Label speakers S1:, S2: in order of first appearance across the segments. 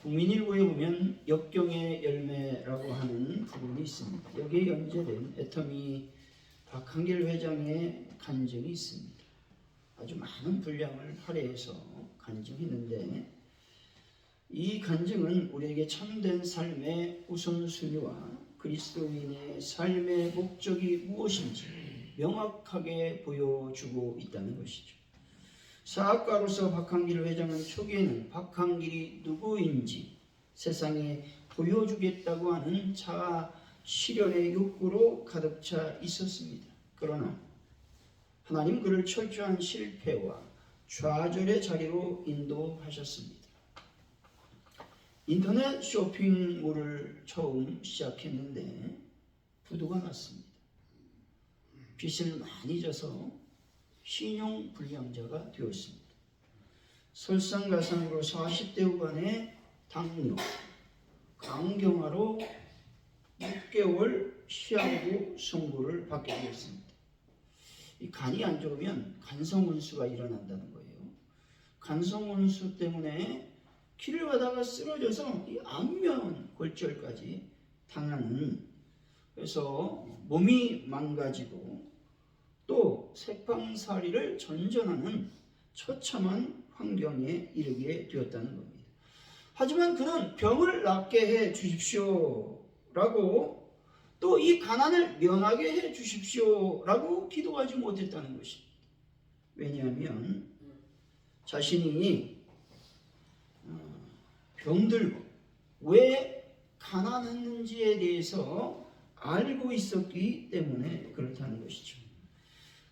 S1: 국민일보에 보면 역경의 열매라고 하는 부분이 있습니다. 여기에 연재된 애터미 박한길 회장의 간증이 있습니다. 아주 많은 분량을 할애해서 간증했는데 이 간증은 우리에게 참된 삶의 우선순위와 그리스도인의 삶의 목적이 무엇인지 명확하게 보여주고 있다는 것이죠. 사학가로서 박한길 회장은 초기에는 박한길이 누구인지 세상에 보여주겠다고 하는 자아 실현의 욕구로 가득 차 있었습니다. 그러나 하나님 그를 철저한 실패와 좌절의 자리로 인도하셨습니다. 인터넷 쇼핑몰을 처음 시작했는데 부도가 났습니다. 빚을 많이 져서 신용불량자가 되었습니다. 설상가상으로 40대 후반에 당뇨, 강경화로 6개월 시한부 선고를 받게 되었습니다. 이 간이 안 좋으면 간성원수가 일어난다는 거예요. 간성원수 때문에 길을 가다가 쓰러져서 이 안면 골절까지 당하는, 그래서 몸이 망가지고 또 세팡살이를 전전하는 처참한 환경에 이르게 되었다는 겁니다. 하지만 그는 병을 낫게 해 주십시오라고 또 이 가난을 면하게 해 주십시오라고 기도하지 못했다는 것입니다. 왜냐하면 자신이 병들고 왜 가난했는지에 대해서 알고 있었기 때문에 그렇다는 것이죠.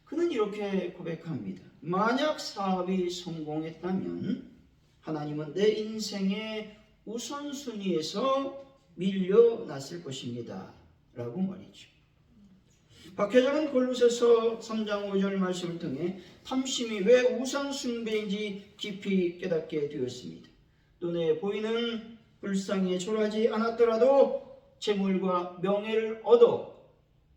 S1: 그는 이렇게 고백합니다. 만약 사업이 성공했다면 하나님은 내 인생의 우선순위에서 밀려났을 것입니다 라고 말이죠. 박 회장은 골로새서 3장 5절 말씀을 통해 탐심이 왜 우상숭배인지 깊이 깨닫게 되었습니다. 눈에 보이는 불상에 절하지 않았더라도 재물과 명예를 얻어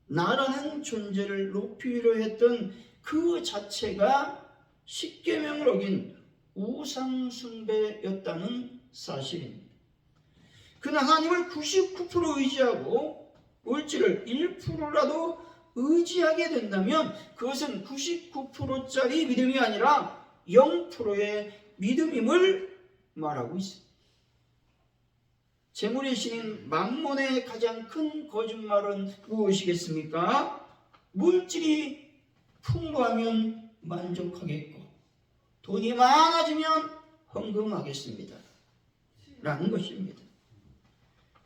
S1: 나라는 존재를 높이려 했던 그 자체가 십계명을 어긴 우상숭배였다는 사실입니다. 그는 하나님을 99% 의지하고 물질을 1%라도 의지하게 된다면 그것은 99%짜리 믿음이 아니라 0%의 믿음임을 말하고 있습니다. 재물의 신인 mammon의 가장 큰 거짓말은 무엇이겠습니까? 물질이 풍부하면 만족하겠고 돈이 많아지면 헌금하겠습니다 라는 것입니다.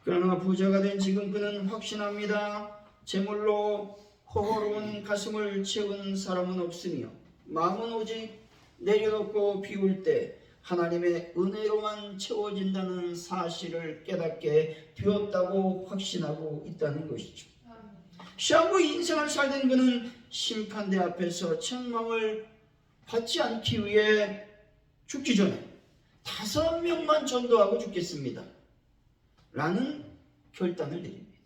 S1: 그러나 부자가 된 지금 그는 확신합니다. 재물로 허허로운 가슴을 채운 사람은 없으며 마음은 오직 내려놓고 비울 때 하나님의 은혜로만 채워진다는 사실을 깨닫게 되었다고 확신하고 있다는 것이죠. 시한부 인생을 살던 그는 심판대 앞에서 책망을 받지 않기 위해 죽기 전에 5명만 전도하고 죽겠습니다 라는 결단을 내립니다.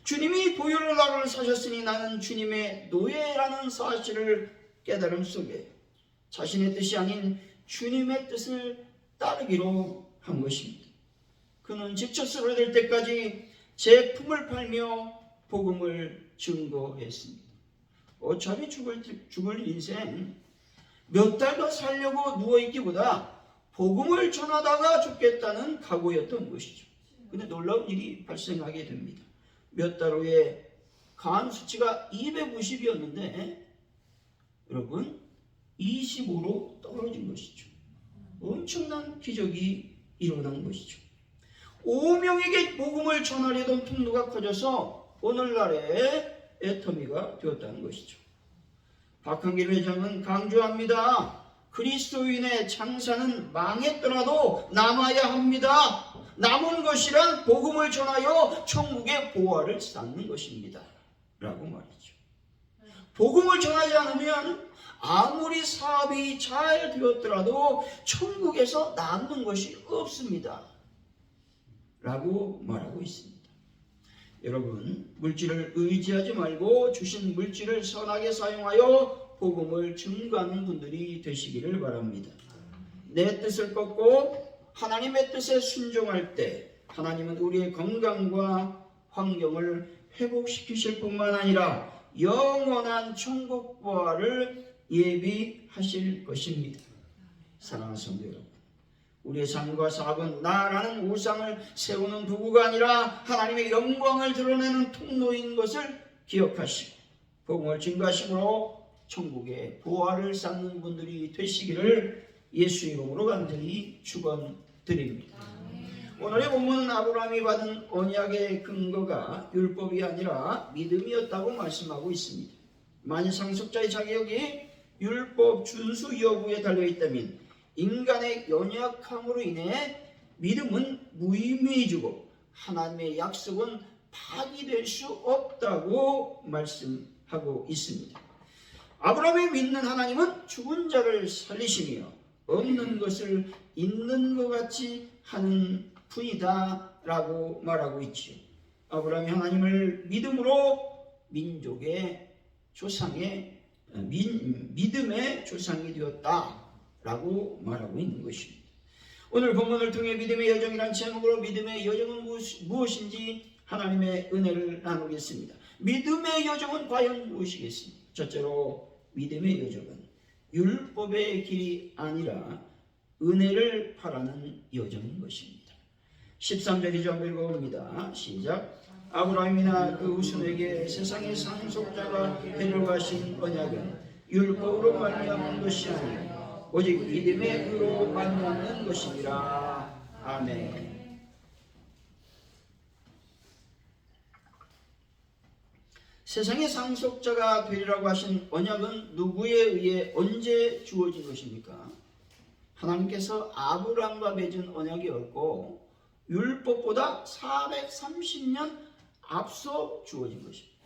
S1: 주님이 보혈로 나를 사셨으니 나는 주님의 노예라는 사실을 깨달음 속에 자신의 뜻이 아닌 주님의 뜻을 따르기로 한 것입니다. 그는 직접 쓰러질 때까지 제품을 팔며 복음을 증거했습니다. 어차피 죽을 인생 몇 달 더 살려고 누워있기보다 복음을 전하다가 죽겠다는 각오였던 것이죠. 근데 놀라운 일이 발생하게 됩니다. 몇 달 후에 간 수치가 250이었는데 여러분 25로 떨어진 것이죠. 엄청난 기적이 일어난 것이죠. 5명에게 복음을 전하려던 통로가 커져서 오늘날의 애터미가 되었다는 것이죠. 박한길 회장은 강조합니다. 그리스도인의 장사는 망했더라도 남아야 합니다. 남은 것이란 복음을 전하여 천국의 보화를 쌓는 것입니다 라고 말이죠. 복음을 전하지 않으면 아무리 사업이 잘 되었더라도 천국에서 남는 것이 없습니다 라고 말하고 있습니다. 여러분, 물질을 의지하지 말고 주신 물질을 선하게 사용하여 복음을 증거하는 분들이 되시기를 바랍니다. 내 뜻을 꺾고 하나님의 뜻에 순종할 때 하나님은 우리의 건강과 환경을 회복시키실 뿐만 아니라 영원한 천국 부활을 예비하실 것입니다. 사랑하는 성도 여러분, 우리의 삶과 사업은 나라는 우상을 세우는 도구가 아니라 하나님의 영광을 드러내는 통로인 것을 기억하시고 복음을 증거하심으로 천국의 보화를 쌓는 분들이 되시기를 예수 이름으로 간절히 축원드립니다. 오늘의 본문은 아브라함이 받은 언약의 근거가 율법이 아니라 믿음이었다고 말씀하고 있습니다. 만일 상속자의 자격이 율법 준수 여부에 달려있다면 인간의 연약함으로 인해 믿음은 무의미해지고 하나님의 약속은 파기될 수 없다고 말씀하고 있습니다. 아브라함이 믿는 하나님은 죽은 자를 살리시며 없는 것을 있는 것 같이 하는 분이다 라고 말하고 있지요. 아브라함이 하나님을 믿음으로 민족의 조상의 믿음의 조상이 되었다 라고 말하고 있는 것입니다. 오늘 본문을 통해 믿음의 여정이란 제목으로 믿음의 여정은 무엇인지 하나님의 은혜를 나누겠습니다. 믿음의 여정은 과연 무엇이겠습니까? 첫째로 믿음의 여정은 율법의 길이 아니라 은혜를 바라는 여정인 것입니다. 13절이죠. 한번 읽어봅니다. 시작. 아브라함이나 그 후손에게 세상의 상속자가 데려가신 언약은 율법으로 말미암은 것이 아니라 오직 믿음의 의로 말미암는 것이니라. 아멘. 세상의 상속자가 되리라고 하신 언약은 누구에 의해 언제 주어진 것입니까? 하나님께서 아브라함과 맺은 언약이었고 율법보다 430년 앞서 주어진 것입니다.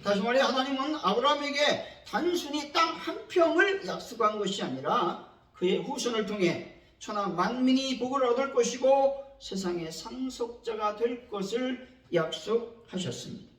S1: 다시 말해 하나님은 아브라함에게 단순히 땅 한 평을 약속한 것이 아니라 그의 후손을 통해 천하 만민이 복을 얻을 것이고 세상의 상속자가 될 것을 약속하셨습니다.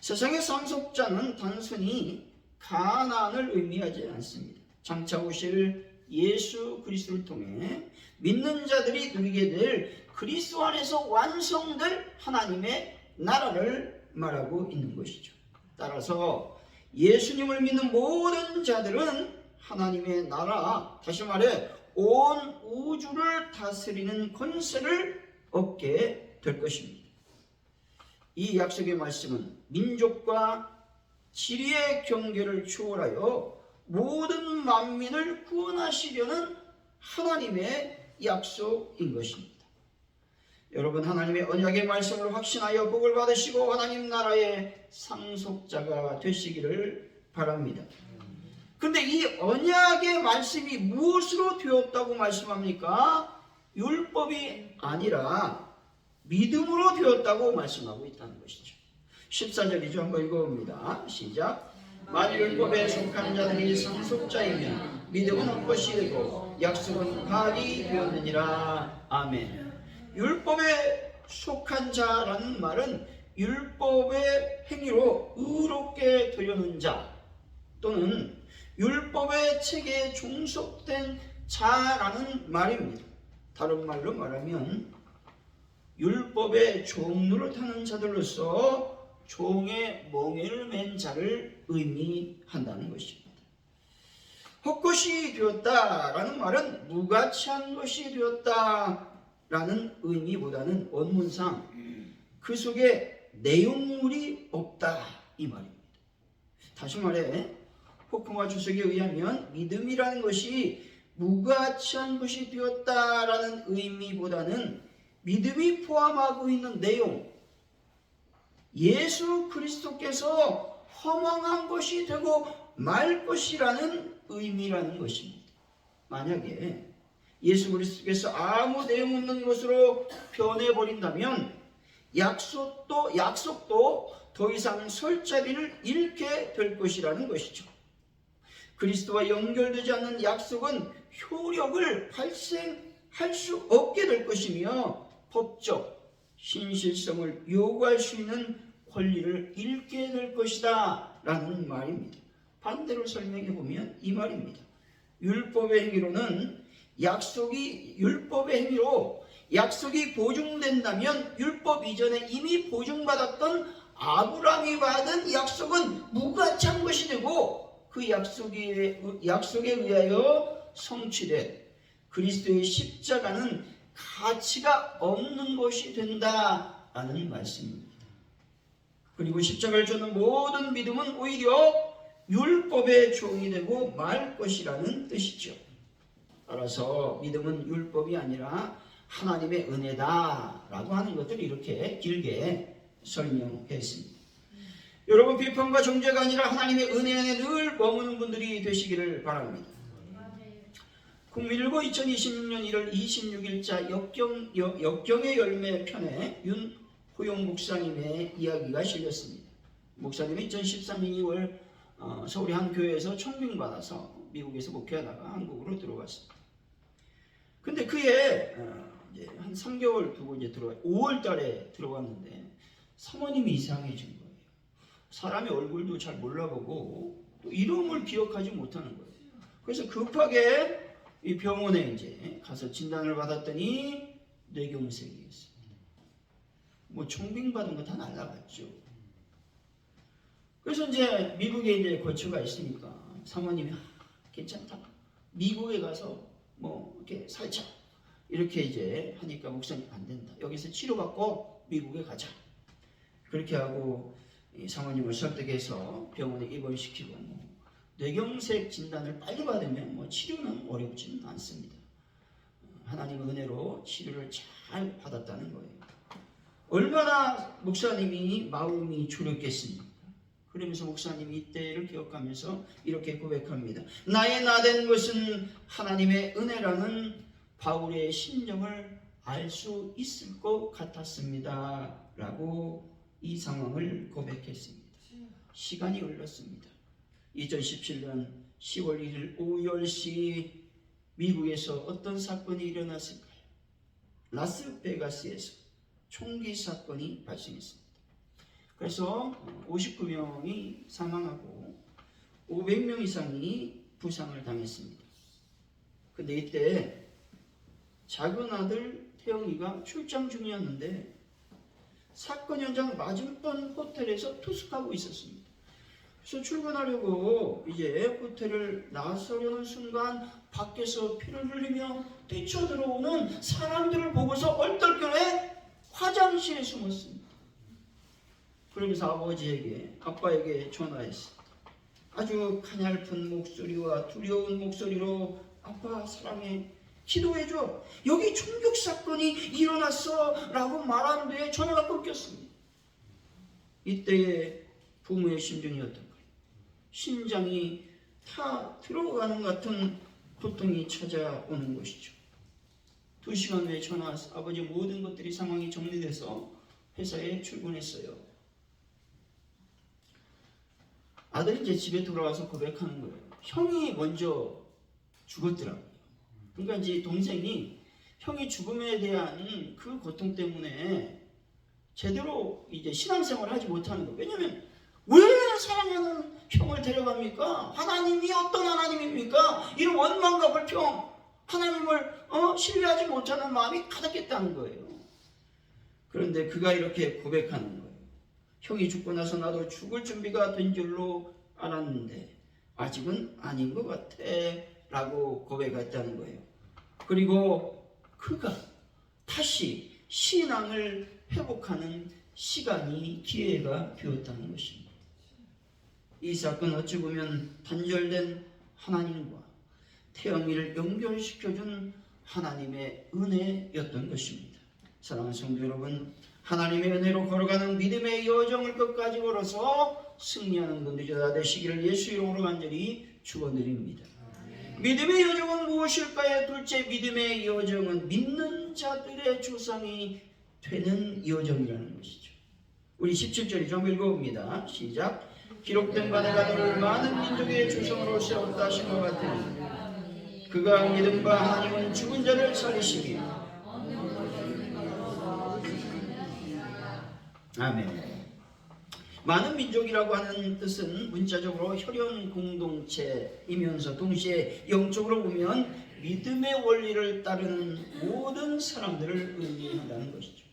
S1: 세상의 상속자는 단순히 가나안을 의미하지 않습니다. 장차 오실 예수 그리스도를 통해 믿는 자들이 누리게 될 그리스도 안에서 완성될 하나님의 나라를 말하고 있는 것이죠. 따라서 예수님을 믿는 모든 자들은 하나님의 나라, 다시 말해 온 우주를 다스리는 권세를 얻게 될 것입니다. 이 약속의 말씀은 민족과 지리의 경계를 초월하여 모든 만민을 구원하시려는 하나님의 약속인 것입니다. 여러분, 하나님의 언약의 말씀을 확신하여 복을 받으시고 하나님 나라의 상속자가 되시기를 바랍니다. 그런데 이 언약의 말씀이 무엇으로 되었다고 말씀합니까? 율법이 아니라 믿음으로 되었다고 말씀하고 있다는 것이죠. 14절이죠. 한번 읽어봅니다. 시작. 만일 율법에 속한 자들이 상속자이면 믿음은 헛것이 되고 약속은 파기 되었느니라. 아멘. 율법에 속한 자라는 말은 율법의 행위로 의롭게 되려는 자 또는 율법의 체계에 종속된 자라는 말입니다. 다른 말로 말하면 율법의 종로를 타는 자들로서 종의 멍에를 맨 자를 의미한다는 것입니다. 헛것이 되었다라는 말은 무가치한 것이 되었다라는 의미보다는 원문상 그 속에 내용물이 없다 이 말입니다. 다시 말해 호크마 주석에 의하면 믿음이라는 것이 무가치한 것이 되었다라는 의미보다는 믿음이 포함하고 있는 내용, 예수 그리스도께서 허망한 것이 되고 말 것이라는 의미라는 것입니다. 만약에 예수 그리스도께서 아무 내용 없는 것으로 변해버린다면 약속도 더 이상 설 자리를 잃게 될 것이라는 것이죠. 그리스도와 연결되지 않는 약속은 효력을 발생할 수 없게 될 것이며 법적 신실성을 요구할 수 있는 권리를 잃게 될 것이다 라는 말입니다. 반대로 설명해 보면 이 말입니다. 율법의 행위로는 약속이 율법의 행위로 약속이 보증된다면 율법 이전에 이미 보증받았던 아브라함이 받은 약속은 무가치한 것이 되고 그 약속에 의하여 성취된 그리스도의 십자가는 가치가 없는 것이 된다라는 말씀입니다. 그리고 십자가를 쫓는 모든 믿음은 오히려 율법의 종이 되고 말 것이라는 뜻이죠. 따라서 믿음은 율법이 아니라 하나님의 은혜다라고 하는 것들을 이렇게 길게 설명했습니다. 여러분, 비판과 정죄가 아니라 하나님의 은혜 안에 늘 머무는 분들이 되시기를 바랍니다. 국민일보 2026년 1월 26일자 역경의 열매 편에 윤호용 목사님의 이야기가 실렸습니다. 목사님은 2013년 2월 서울의 한 교회에서 청빙받아서 미국에서 목회하다가 한국으로 들어왔습니다. 근데 그해 이제 한 3개월 두고 이제 5월 달에 들어왔는데 사모님이 이상해진 거예요. 사람의 얼굴도 잘 몰라보고 또 이름을 기억하지 못하는 거예요. 그래서 급하게 이 병원에 이제 가서 진단을 받았더니 뇌경색이었습니다. 뭐 청빙받은 거 다 날라갔죠. 그래서 이제 미국에 이제 거처가 있으니까 사모님이 괜찮다. 미국에 가서 뭐 이렇게 살자. 이렇게 이제 하니까 목사님 안 된다. 여기서 치료받고 미국에 가자. 그렇게 하고 이 사모님을 설득해서 병원에 입원시키고 뭐 뇌경색 진단을 빨리 받으면 뭐 치료는 어렵지는 않습니다. 하나님의 은혜로 치료를 잘 받았다는 거예요. 얼마나 목사님이 마음이 졸였겠습니까? 그러면서 목사님이 이때를 기억하면서 이렇게 고백합니다. 나의 나된 것은 하나님의 은혜라는 바울의 심정을 알 수 있을 것 같았습니다. 라고 이 상황을 고백했습니다. 시간이 흘렀습니다. 2017년 10월 1일 오후 10시 미국에서 어떤 사건이 일어났을까요? 라스베가스에서 총기 사건이 발생했습니다. 그래서 59명이 사망하고 500명 이상이 부상을 당했습니다. 근데 이때 작은 아들 태영이가 출장 중이었는데 사건 현장 맞은편 호텔에서 투숙하고 있었습니다. 그래서 출근하려고 이제 호텔을 나서려는 순간 밖에서 피를 흘리며 뛰쳐들어오는 사람들을 보고서 얼떨결에 화장실에 숨었습니다. 그러면서 아빠에게 전화했습니다. 아주 가냘픈 목소리와 두려운 목소리로 아빠 사랑해, 기도해줘. 여기 총격 사건이 일어났어 라고 말하는 데에 전화가 끊겼습니다. 이때의 부모의 심정이 어떨까요? 심장이 타 들어가는 것 같은 고통이 찾아오는 것이죠. 2시간 후에 전화 와서 아버지 모든 것들이 상황이 정리돼서 회사에 출근했어요. 아들이 이제 집에 돌아와서 고백하는 거예요. 형이 먼저 죽었더라고요. 그러니까 이제 동생이 형이 죽음에 대한 그 고통 때문에 제대로 이제 신앙생활을 하지 못하는 거예요. 왜냐면 왜 사랑하는 형을 데려갑니까? 하나님이 어떤 하나님입니까? 이런 원망과 불평, 하나님을 신뢰하지 못하는 마음이 가득했다는 거예요. 그런데 그가 이렇게 고백하는 거예요. 형이 죽고 나서 나도 죽을 준비가 된 줄로 알았는데 아직은 아닌 것 같아 라고 고백했다는 거예요. 그리고 그가 다시 신앙을 회복하는 시간이 기회가 되었다는 것입니다. 이 사건은 어찌 보면 단절된 하나님과 태영이를 연결시켜준 하나님의 은혜였던 것입니다. 사랑하는 성도 여러분, 하나님의 은혜로 걸어가는 믿음의 여정을 끝까지 걸어서 승리하는 분들이 다 되시기를 예수 이름으로 간절히 축원드립니다. 믿음의 여정은 무엇일까요? 둘째, 믿음의 여정은 믿는 자들의 조상이 되는 여정이라는 것이죠. 우리 17절이 좀 읽어봅니다. 시작. 기록된 바 내가 너를 많은 민족의 조상으로 세웠다 하신 것 같으니 그가 믿은 바 하나님은 죽은 자를 살리시며 아멘. 많은 민족이라고 하는 뜻은 문자적으로 혈연 공동체이면서 동시에 영적으로 보면 믿음의 원리를 따르는 모든 사람들을 의미한다는 것이죠.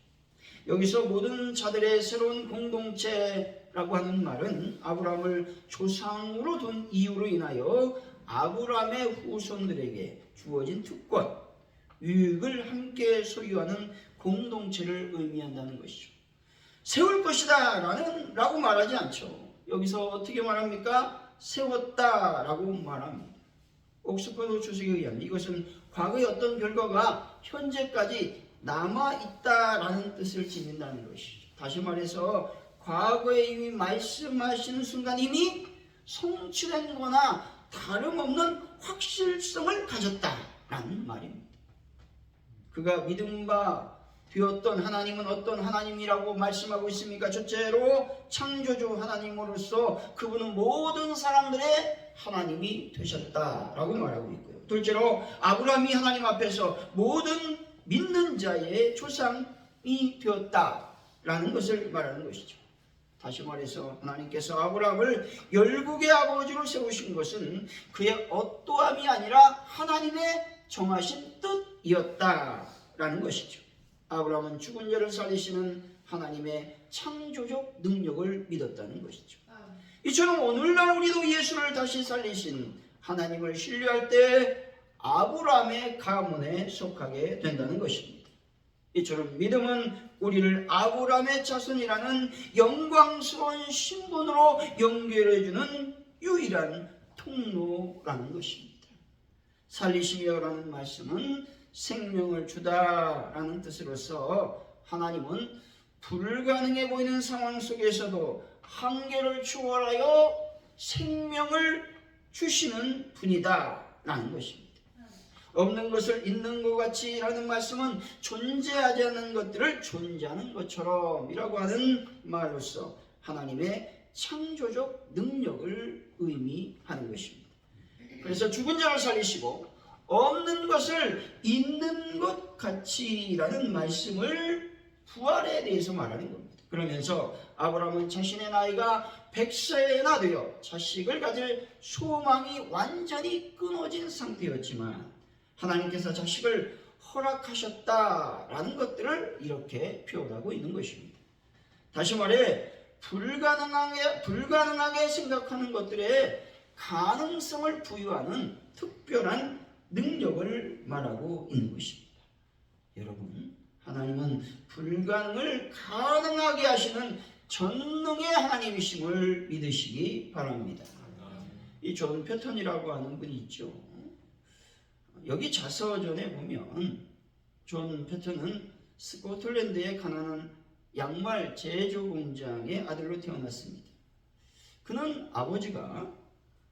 S1: 여기서 모든 자들의 새로운 공동체라고 하는 말은 아브라함을 조상으로 둔 이유로 인하여 아브라함의 후손들에게 주어진 특권, 유익을 함께 소유하는 공동체를 의미한다는 것이죠. 세울 것이다 라고 말하지 않죠. 여기서 어떻게 말합니까? 세웠다 라고 말합니다. 옥스퍼드 주석에 의하면 이것은 과거의 어떤 결과가 현재까지 남아있다라는 뜻을 지닌다는 것이죠. 다시 말해서 과거에 이미 말씀하시는 순간 이미 성취된 거나 다름없는 확실성을 가졌다라는 말입니다. 그가 믿음 바 되었던 하나님은 어떤 하나님이라고 말씀하고 있습니까? 첫째로 창조주 하나님으로서 그분은 모든 사람들의 하나님이 되셨다라고 말하고 있고요. 둘째로 아브라함이 하나님 앞에서 모든 믿는 자의 조상이 되었다라는 것을 말하는 것이죠. 다시 말해서 하나님께서 아브라함을 열국의 아버지로 세우신 것은 그의 어떠함이 아니라 하나님의 정하신 뜻이었다라는 것이죠. 아브라함은 죽은 자를 살리시는 하나님의 창조적 능력을 믿었다는 것이죠. 이처럼 오늘날 우리도 예수를 다시 살리신 하나님을 신뢰할 때 아브라함의 가문에 속하게 된다는 것입니다. 이처럼 믿음은 우리를 아브라함의 자손이라는 영광스러운 신분으로 연결해주는 유일한 통로라는 것입니다. 살리시며라는 말씀은 생명을 주다라는 뜻으로서 하나님은 불가능해 보이는 상황 속에서도 한계를 초월하여 생명을 주시는 분이다라는 것입니다. 없는 것을 있는 것 같이 라는 말씀은 존재하지 않는 것들을 존재하는 것처럼 이라고 하는 말로서 하나님의 창조적 능력을 의미하는 것입니다. 그래서 죽은 자를 살리시고 없는 것을 있는 것 같이라는 말씀을 부활에 대해서 말하는 겁니다. 그러면서 아브라함은 자신의 나이가 100세나 되어 자식을 가질 소망이 완전히 끊어진 상태였지만 하나님께서 자식을 허락하셨다라는 것들을 이렇게 표현하고 있는 것입니다. 다시 말해 불가능하게 생각하는 것들에 가능성을 부여하는 특별한 능력을 말하고 있는 것입니다. 여러분, 하나님은 불가능을 가능하게 하시는 전능의 하나님이심을 믿으시기 바랍니다. 이 존 패턴이라고 하는 분이 있죠. 여기 자서전에 보면 존 패턴은 스코틀랜드의 가난한 양말 제조 공장의 아들로 태어났습니다. 그는 아버지가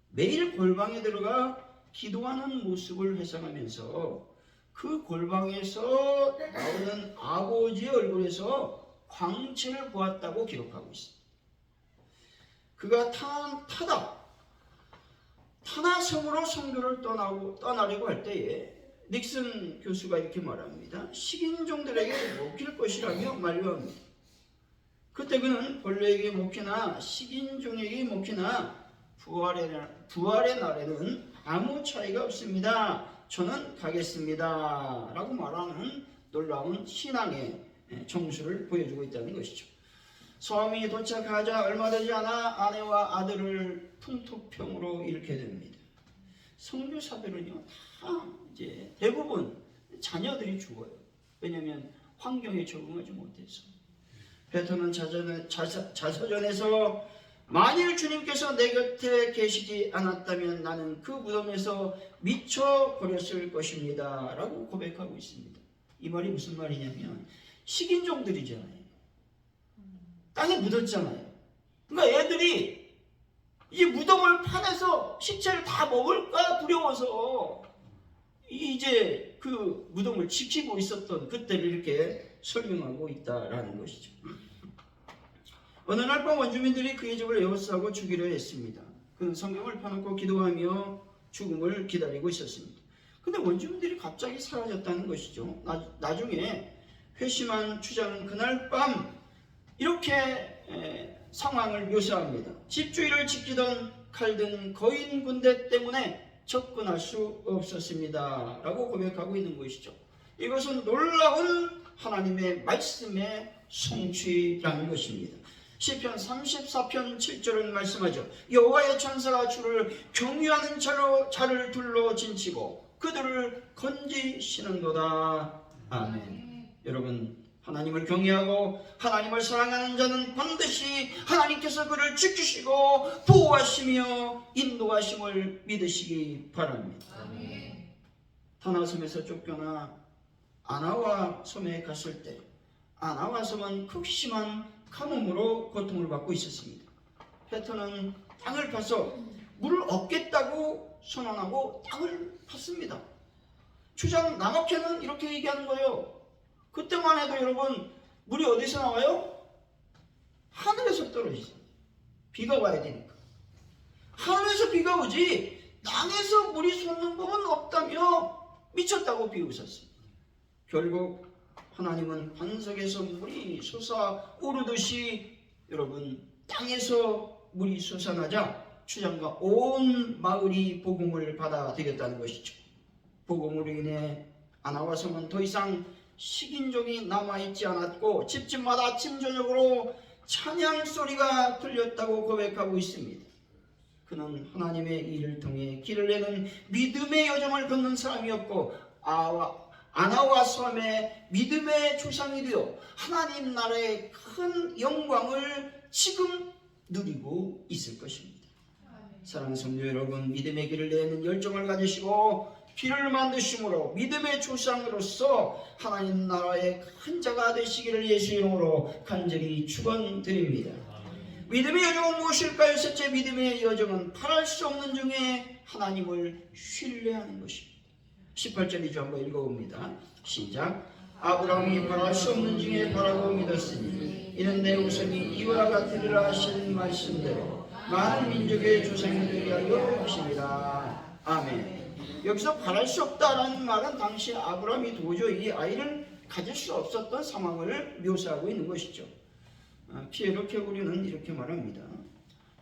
S1: 매일 골방에 들어가 기도하는 모습을 회상하면서 그 골방에서 나오는 아버지의 얼굴에서 광채를 보았다고 기록하고 있습니다. 그가 타나섬으로 선교를 떠나려고 할 때에 닉슨 교수가 이렇게 말합니다. 식인종들에게 먹힐 것이라며 만류합니다. 그때 그는 벌레에게 먹히나 식인종에게 먹히나 부활의 날에는 아무 차이가 없습니다. 저는 가겠습니다. 라고 말하는 놀라운 신앙의 정수를 보여주고 있다는 것이죠. 섬이 도착하자 얼마 되지 않아 아내와 아들을 풍토병으로 잃게 됩니다. 선교사들은요, 다 이제 대부분 자녀들이 죽어요. 왜냐하면 환경에 적응하지 못해서. 베토는 자서전에서 만일 주님께서 내 곁에 계시지 않았다면 나는 그 무덤에서 미쳐버렸을 것입니다. 라고 고백하고 있습니다. 이 말이 무슨 말이냐면 식인종들이잖아요. 땅에 묻었잖아요. 그러니까 애들이 이제 무덤을 파내서 시체를 다 먹을까 두려워서 이제 그 무덤을 지키고 있었던 그때를 이렇게 설명하고 있다라는 것이죠. 어느 날 밤 원주민들이 그의 집을 에워싸고 죽이려 했습니다. 그는 성경을 펴놓고 기도하며 죽음을 기다리고 있었습니다. 근데 원주민들이 갑자기 사라졌다는 것이죠. 나중에 회심한 주장은 그날 밤 이렇게 상황을 묘사합니다. 집주인을 지키던 칼든 거인 군대 때문에 접근할 수 없었습니다 라고 고백하고 있는 것이죠. 이것은 놀라운 하나님의 말씀의 성취라는 것입니다. 시편 34편 7절은 말씀하죠. 여호와의 천사가 주를 경유하는 자를 둘러 진치고 그들을 건지시는도다. 아멘. 여러분, 하나님을 경외하고 하나님을 사랑하는 자는 반드시 하나님께서 그를 지키시고 보호하시며 인도하심을 믿으시기 바랍니다. 다나섬에서 쫓겨나 아나와 섬에 갔을 때 아나와 섬은 극심한 가뭄으로 고통을 받고 있었습니다. 페터는 땅을 파서 물을 얻겠다고 선언하고 땅을 팠습니다. 주장 남학회는 이렇게 얘기하는 거예요. 그때만 해도 여러분, 물이 어디서 나와요? 하늘에서 떨어지죠. 비가 와야 되니까. 하늘에서 비가 오지 땅에서 물이 솟는 법은 없다며 미쳤다고 비웃었습니다. 결국 하나님은 반석에서 물이 솟아오르듯이 여러분, 땅에서 물이 솟아나자 추장과 온 마을이 복음을 받아들였다는 것이죠. 복음으로 인해 아나와 섬은 더 이상 식인종이 남아있지 않았고 집집마다 아침 저녁으로 찬양 소리가 들렸다고 고백하고 있습니다. 그는 하나님의 일을 통해 길을 내는 믿음의 여정을 걷는 사람이었고 아나와 섬의 믿음의 조상이 되어 하나님 나라의 큰 영광을 지금 누리고 있을 것입니다. 사랑하는 성도 여러분, 믿음의 길을 내는 열정을 가지시고 길을 만드심으로 믿음의 조상으로서 하나님 나라의 큰 자가 되시기를 예수 이름으로 간절히 축원드립니다. 믿음의 여정은 무엇일까요? 셋째, 믿음의 여정은 바랄 수 없는 중에 하나님을 신뢰하는 것입니다. 18절이죠. 한번 읽어봅니다. 시작. 아브라함이 바랄 수 없는 중에 바라고 믿었으니 이는 내 후손이 이와 같으리라 하신 말씀대로 많은 민족의 조상이 되게 하여 주시리라. 아멘. 여기서 바랄 수 없다라는 말은 당시 아브라함이 도저히 아이를 가질 수 없었던 상황을 묘사하고 있는 것이죠. 피에로 케고리는 이렇게 말합니다.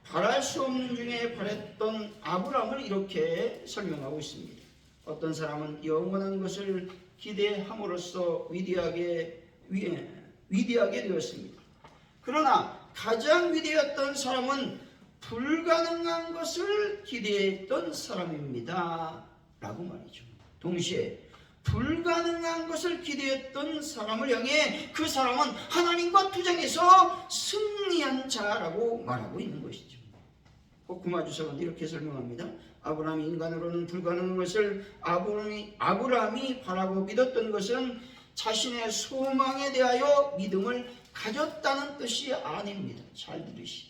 S1: 바랄 수 없는 중에 바랬던 아브라함을 이렇게 설명하고 있습니다. 어떤 사람은 영원한 것을 기대함으로써 위대하게 되었습니다. 그러나 가장 위대했던 사람은 불가능한 것을 기대했던 사람입니다 라고 말이죠. 동시에 불가능한 것을 기대했던 사람을 향해 그 사람은 하나님과 투쟁해서 승리한 자라고 말하고 있는 것이죠. 호쿠마주석은 이렇게 설명합니다. 아브라함이 인간으로는 불가능한 것을 아브라함이 바라고 믿었던 것은 자신의 소망에 대하여 믿음을 가졌다는 뜻이 아닙니다. 잘 들으시죠.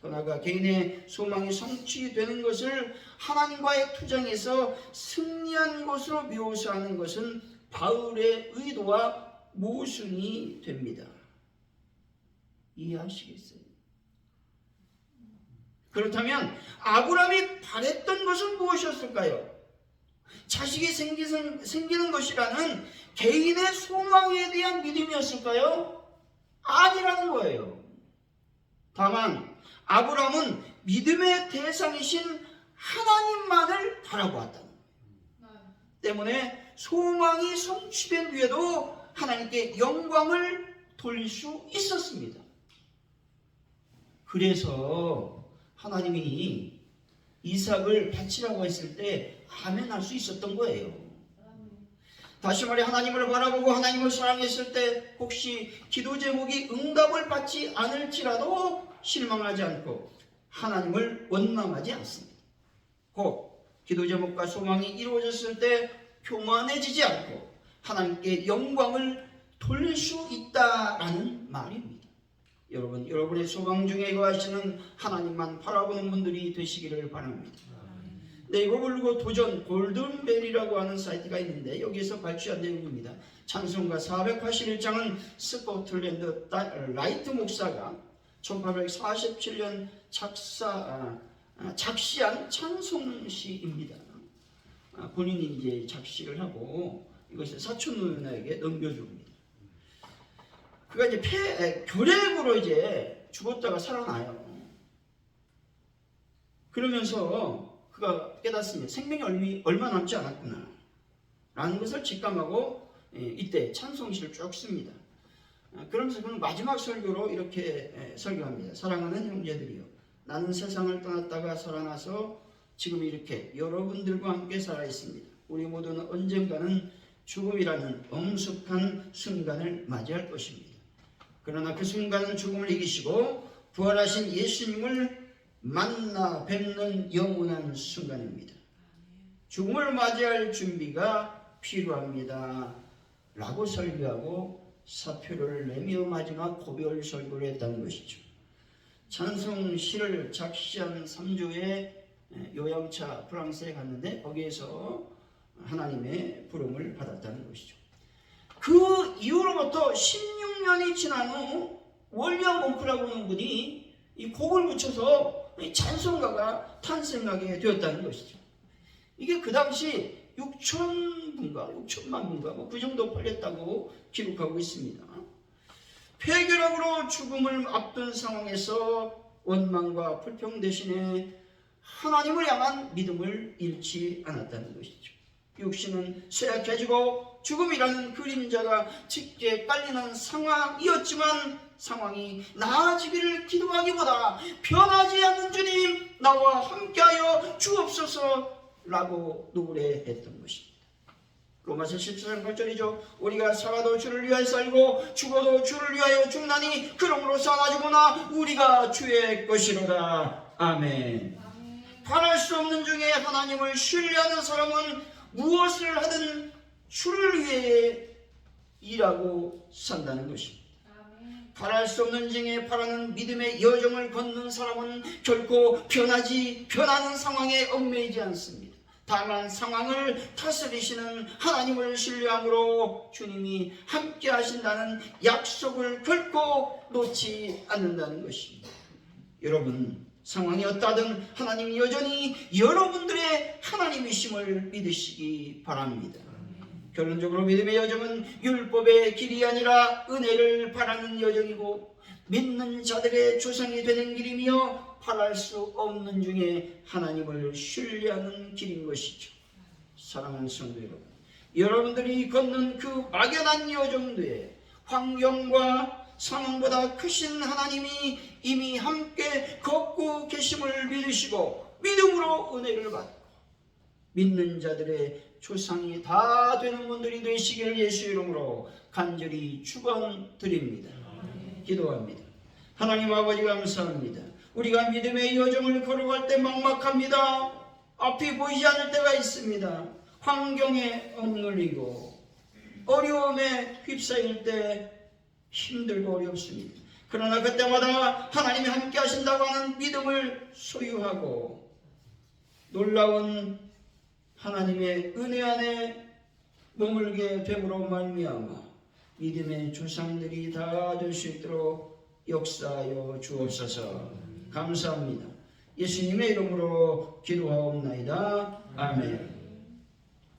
S1: 더 나아가 개인의 소망이 성취되는 것을 하나님과의 투쟁에서 승리한 것으로 묘사하는 것은 바울의 의도와 모순이 됩니다. 이해하시겠어요? 그렇다면 아브라함이 바랬던 것은 무엇이었을까요? 자식이 생기는 것이라는 개인의 소망에 대한 믿음이었을까요? 아니라는 거예요. 다만 아브라함은 믿음의 대상이신 하나님만을 바라보았다는 거예요. 때문에 소망이 성취된 뒤에도 하나님께 영광을 돌릴 수 있었습니다. 그래서 하나님이 이삭을 바치라고 했을 때 아멘할 수 있었던 거예요. 다시 말해 하나님을 바라보고 하나님을 사랑했을 때 혹시 기도 제목이 응답을 받지 않을지라도 실망하지 않고 하나님을 원망하지 않습니다. 곧 기도 제목과 소망이 이루어졌을 때 교만해지지 않고 하나님께 영광을 돌릴 수 있다라는 말입니다. 여러분, 여러분의 소망 중에 거하시는 하나님만 바라보는 분들이 되시기를 바랍니다. 네이버 블로그 도전 골든벨이라고 하는 사이트가 있는데 여기에서 발췌한 내용입니다. 찬송가 481장은 스코틀랜드 라이트 목사가 1847년 작시한 찬송시입니다. 본인이 이제 작시를 하고 이것을 사촌 누나에게 넘겨줍니다. 그가 이제 결핵으로 이제 죽었다가 살아나요. 그러면서 그가 깨닫습니다. 생명이 얼마 남지 않았구나 라는 것을 직감하고 이때 찬송시를 쭉 씁니다. 그러면서 그는 마지막 설교로 이렇게 설교합니다. 사랑하는 형제들이여, 나는 세상을 떠났다가 살아나서 지금 이렇게 여러분들과 함께 살아있습니다. 우리 모두는 언젠가는 죽음이라는 엄숙한 순간을 맞이할 것입니다. 그러나 그 순간은 죽음을 이기시고 부활하신 예수님을 만나 뵙는 영원한 순간입니다. 죽음을 맞이할 준비가 필요합니다 라고 설교하고 사표를 내며 마지막 고별 설교를 했다는 것이죠. 찬송시를 작시한 3조의 요양차 프랑스에 갔는데 거기에서 하나님의 부름을 받았다는 것이죠. 그 이후로부터 16년이 지난 후 월리엄 몽크라고 하는 분이 이 곡을 붙여서 찬송가가 탄생하게 되었다는 것이죠. 이게 그 당시 6천만 분가 그 정도 팔렸다고 기록하고 있습니다. 폐결핵으로 죽음을 앞둔 상황에서 원망과 불평 대신에 하나님을 향한 믿음을 잃지 않았다는 것이죠. 육신은 쇠약해지고 죽음이라는 그림자가 짙게 깔리는 상황이었지만 상황이 나아지기를 기도하기보다 변하지 않는 주님 나와 함께하여 주옵소서 라고 노래했던 것입니다. 로마서 14장 8절이죠. 우리가 살아도 주를 위하여 살고 죽어도 주를 위하여 죽나니 그러므로 사나 우리가 주의 것이로다. 아멘. 바랄 수 없는 중에 하나님을 신뢰하는 사람은 무엇을 하든 주를 위해 일하고 산다는 것입니다. 바랄 수 없는 중에 바라는 믿음의 여정을 걷는 사람은 결코 변하는 상황에 얽매이지 않습니다. 다만 상황을 다스리시는 하나님을 신뢰함으로 주님이 함께 하신다는 약속을 결코 놓지 않는다는 것입니다. 여러분, 상황이 어떠하든 하나님 여전히 여러분들의 하나님이심을 믿으시기 바랍니다. 결론적으로 믿음의 여정은 율법의 길이 아니라 은혜를 바라는 여정이고 믿는 자들의 조상이 되는 길이며 바랄 수 없는 중에 하나님을 신뢰하는 길인 것이죠. 사랑하는 성도 여러분, 여러분들이 걷는 그 막연한 여정도에 환경과 상황보다 크신 하나님이 이미 함께 걷고 계심을 믿으시고 믿음으로 은혜를 받고 믿는 자들의 조상이 다 되는 분들이 되시기를 예수 이름으로 간절히 축원드립니다. 기도합니다. 하나님 아버지 감사합니다. 우리가 믿음의 여정을 걸어갈 때 막막합니다. 앞이 보이지 않을 때가 있습니다. 환경에 억눌리고 어려움에 휩싸일 때 힘들고 어렵습니다. 그러나 그때마다 하나님이 함께 하신다고 하는 믿음을 소유하고 놀라운 하나님의 은혜 안에 머물게 됨으로 말미암아 믿음의 조상들이 다 될 수 있도록 역사하여 주옵소서. 감사합니다. 예수님의 이름으로 기도하옵나이다. 아멘.